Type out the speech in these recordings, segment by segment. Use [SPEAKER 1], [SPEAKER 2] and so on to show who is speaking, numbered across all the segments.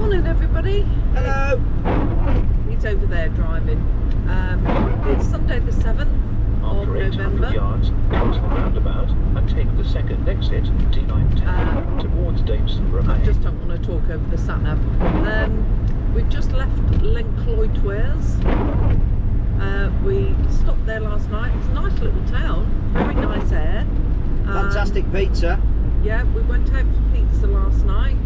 [SPEAKER 1] Morning everybody.
[SPEAKER 2] Hello.
[SPEAKER 1] He's over there driving. It's Sunday the 7th of
[SPEAKER 3] After 800
[SPEAKER 1] November.
[SPEAKER 3] yards, cross the roundabout and take the second exit, D910, towards Davison
[SPEAKER 1] I
[SPEAKER 3] Remain.
[SPEAKER 1] just don't want to talk over the sat-nav. We've just left L'Encloitours. We stopped there last night. It's a nice little town, very nice air.
[SPEAKER 2] Fantastic pizza.
[SPEAKER 1] Yeah, we went out for pizza last night.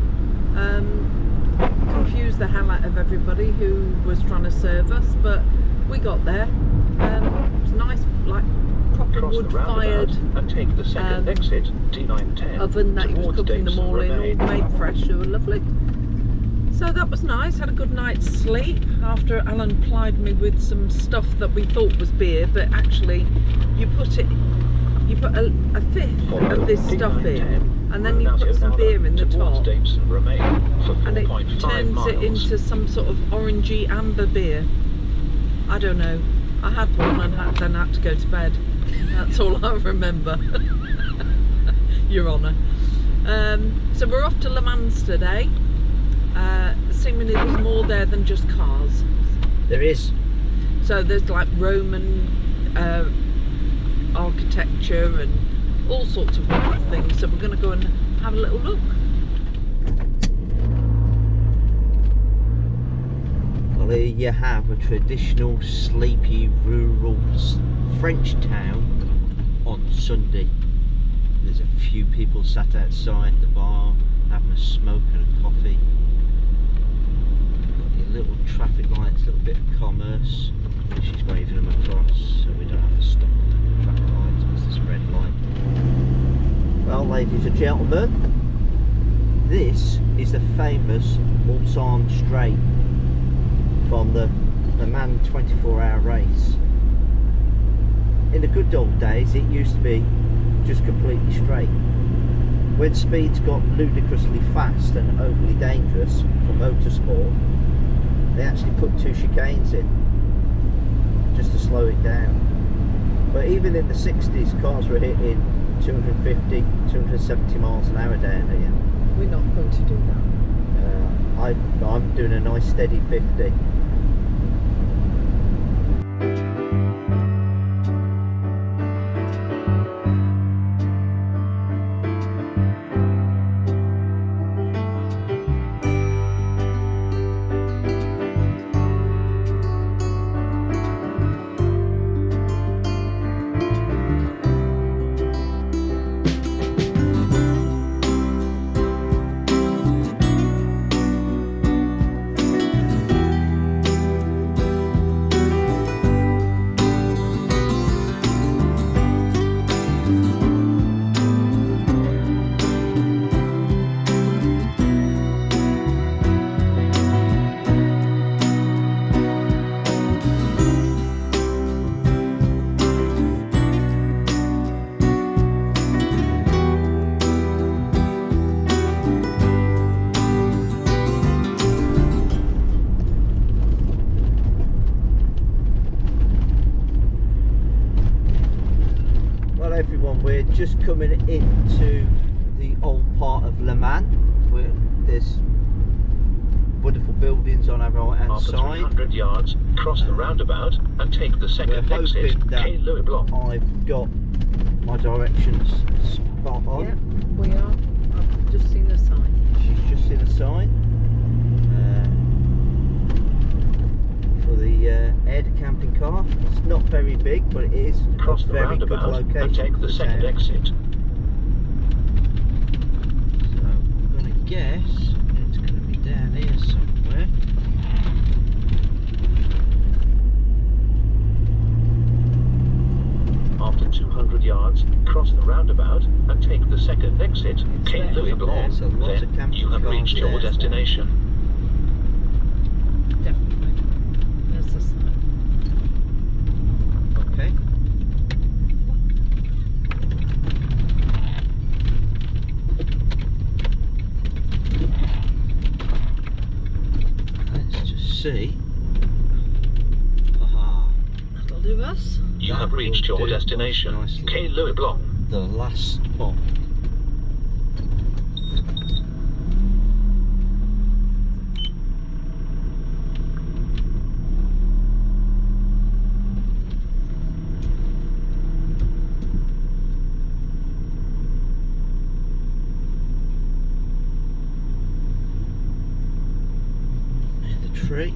[SPEAKER 1] Confused the hell out of everybody who was trying to serve us, but we got there. It was nice, like proper
[SPEAKER 3] Cross the
[SPEAKER 1] wood-fired
[SPEAKER 3] roundabout and take the second exit, D910,
[SPEAKER 1] oven that he was
[SPEAKER 3] towards
[SPEAKER 1] cooking them
[SPEAKER 3] Davison
[SPEAKER 1] all in,
[SPEAKER 3] Remain.
[SPEAKER 1] all made fresh. They were lovely. So that was nice. Had a good night's sleep after Alan plied me with some stuff that we thought was beer, but actually you put a fifth of this stuff in, and then you put some beer in the top, and it turns it into some sort of orangey amber beer. I don't know. I had one and then had to go to bed. That's all I remember. Your Honour. So we're off to Le Mans today. Seemingly there's more there than just cars.
[SPEAKER 2] There is.
[SPEAKER 1] So there's like Roman architecture and all sorts of wonderful things. So we're going to go and have a little look.
[SPEAKER 2] Well, here you have a traditional sleepy rural French town on Sunday. There's a few people sat outside the bar having a smoke and a coffee. Got your little traffic lights, a little bit of commerce. She's waving them across so we don't have to stop at the traffic lights because there's a red light. Well, ladies and gentlemen, this is the famous Mulsanne Straight from the Le Mans 24-hour race. In the good old days, it used to be just completely straight. When speeds got ludicrously fast and overly dangerous for motorsport, they actually put 2 chicanes in just to slow it down. But even in the 60s, cars were hitting 250, 270 miles an hour down here.
[SPEAKER 1] We're not going to do that.
[SPEAKER 2] I'm doing a nice steady 50. We're just coming into the old part of Le Mans, where there's wonderful buildings on our right hand
[SPEAKER 3] After
[SPEAKER 2] side.
[SPEAKER 3] 300 yards, cross the roundabout and take the second
[SPEAKER 2] We're
[SPEAKER 3] exit,
[SPEAKER 2] hoping that
[SPEAKER 3] Quai Louis Blanc.
[SPEAKER 2] I've got my directions spot on.
[SPEAKER 1] Yeah, we are. I've just seen the sign.
[SPEAKER 2] She's just seen a sign for the Air camping car. It's not very big, but it is
[SPEAKER 3] Cross
[SPEAKER 2] a
[SPEAKER 3] the
[SPEAKER 2] very good
[SPEAKER 3] roundabout
[SPEAKER 2] location.
[SPEAKER 3] and take the
[SPEAKER 2] for
[SPEAKER 3] second
[SPEAKER 2] town.
[SPEAKER 3] exit.
[SPEAKER 2] So I'm going to guess it's going to be down here somewhere.
[SPEAKER 3] After 200 yards, cross the roundabout and take the second exit, Quai
[SPEAKER 1] there.
[SPEAKER 3] Louis Blanc.
[SPEAKER 2] There's a lot of
[SPEAKER 3] Then
[SPEAKER 2] camping
[SPEAKER 3] you have
[SPEAKER 2] cars
[SPEAKER 3] reached your
[SPEAKER 2] there.
[SPEAKER 3] destination.
[SPEAKER 1] Definitely. There's the sign.
[SPEAKER 2] Okay. Let's just see. Aha.
[SPEAKER 1] That'll do us.
[SPEAKER 3] You
[SPEAKER 2] That
[SPEAKER 3] have reached
[SPEAKER 2] will
[SPEAKER 3] your
[SPEAKER 2] do.
[SPEAKER 3] destination,
[SPEAKER 2] Nicely.
[SPEAKER 3] Quai Louis Blanc.
[SPEAKER 2] The last spot. free.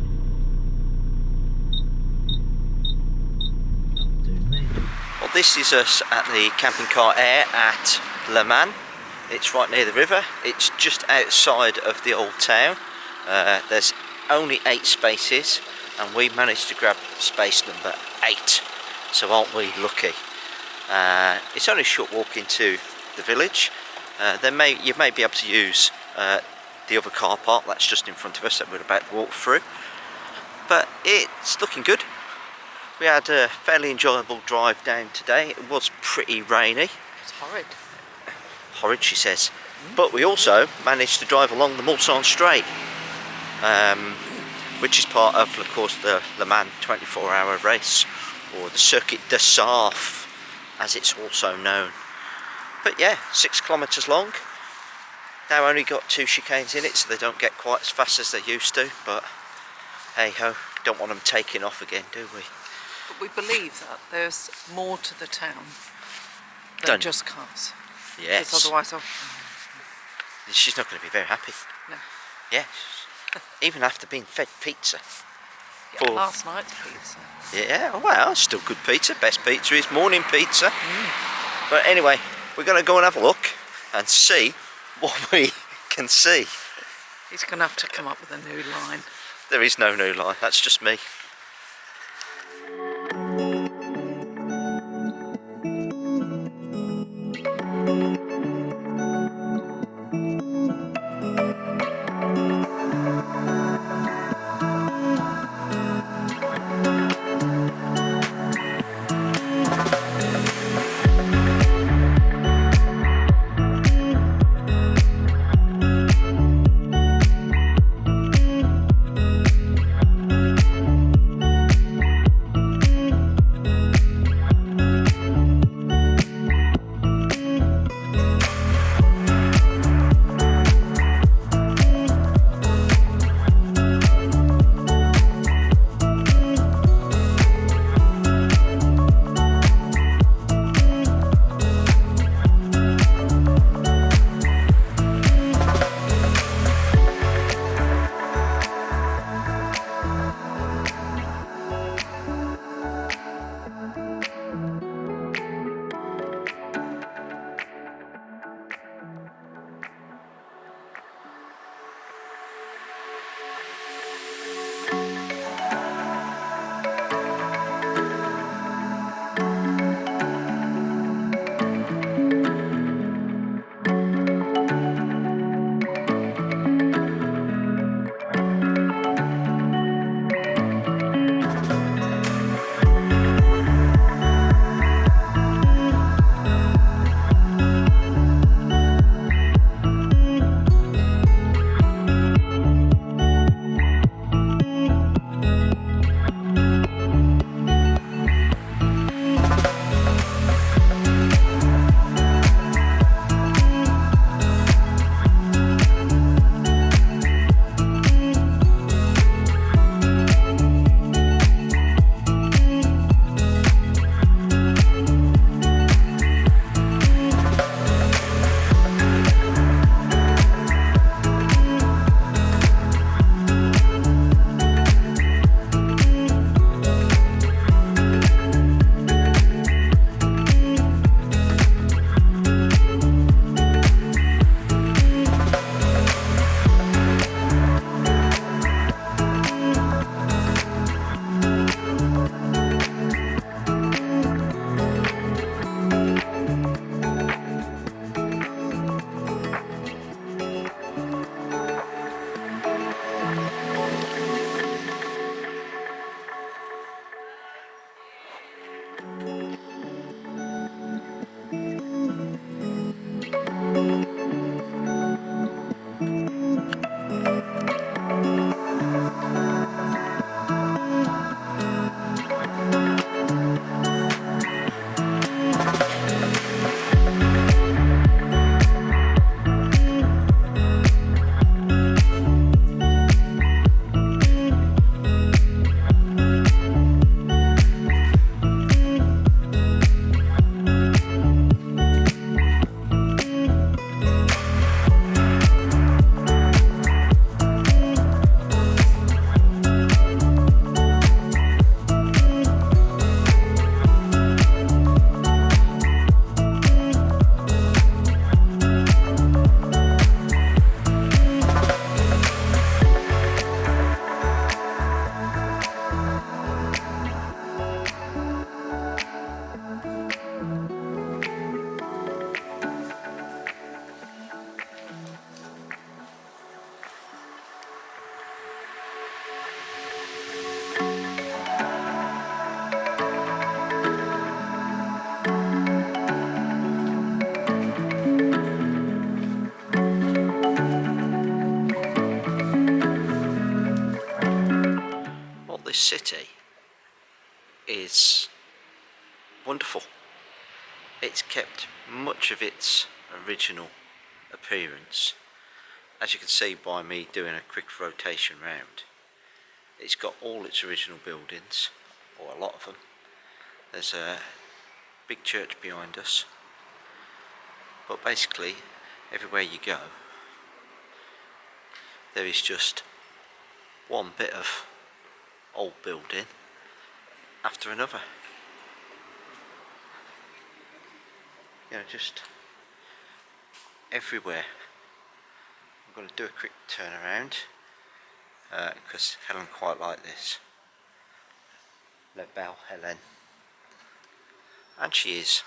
[SPEAKER 2] That'll do me. Well, this is us at the Camping Car Air at Le Mans. It's right near the river. It's just outside of the old town. There's only 8 spaces, and we managed to grab space number 8. So aren't we lucky? It's only a short walk into the village. You may be able to use the other car park that's just in front of us that we're about to walk through. But it's looking good. We had a fairly enjoyable drive down today. It was pretty rainy.
[SPEAKER 1] It's horrid.
[SPEAKER 2] Horrid, she says. But we also managed to drive along the Mulsanne Straight, which is part of course, the Le Mans 24-hour race, or the Circuit de Sarthe, as it's also known. But yeah, 6 kilometres long. Now only got 2 chicanes in it, so they don't get quite as fast as they used to. But hey ho, don't want them taking off again, do we?
[SPEAKER 1] But we believe that there's more to the town than
[SPEAKER 2] Done.
[SPEAKER 1] just cars.
[SPEAKER 2] Yes.
[SPEAKER 1] Because otherwise,
[SPEAKER 2] She's not going to be very happy.
[SPEAKER 1] no.
[SPEAKER 2] Yes. Even after being fed pizza.
[SPEAKER 1] Yeah,
[SPEAKER 2] For-
[SPEAKER 1] last night's pizza.
[SPEAKER 2] Yeah, well, still good pizza. Best pizza is morning pizza. But anyway, we're going to go and have a look and see what we can see.
[SPEAKER 1] He's going to have to come up with a new line.
[SPEAKER 2] There is no new line, that's just me. this city is wonderful. It's kept much of its original appearance, as you can see by me doing a quick rotation round. It's got all its original buildings, or a lot of them. There's a big church behind us, but basically everywhere you go there is just one bit of old building after another. You know, just everywhere. I'm going to do a quick turn around because Helen quite liked this. La Belle Helen. And she is.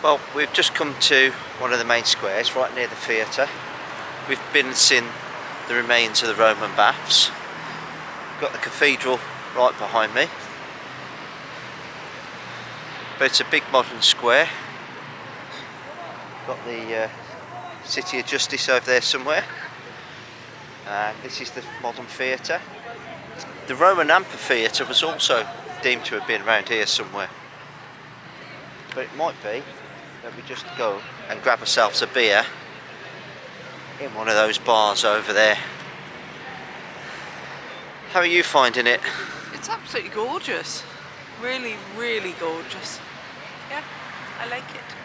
[SPEAKER 2] Well, we've just come to one of the main squares right near the theatre. We've been and seen the remains of the Roman baths. Got the cathedral right behind me. But it's a big modern square. Got the City of Justice over there somewhere. And this is the modern theatre. The Roman amphitheatre was also deemed to have been around here somewhere. But it might be that we just go and grab ourselves a beer in one of those bars over there. How are you finding it?
[SPEAKER 1] It's absolutely gorgeous. Really, really gorgeous. Yeah, I like it.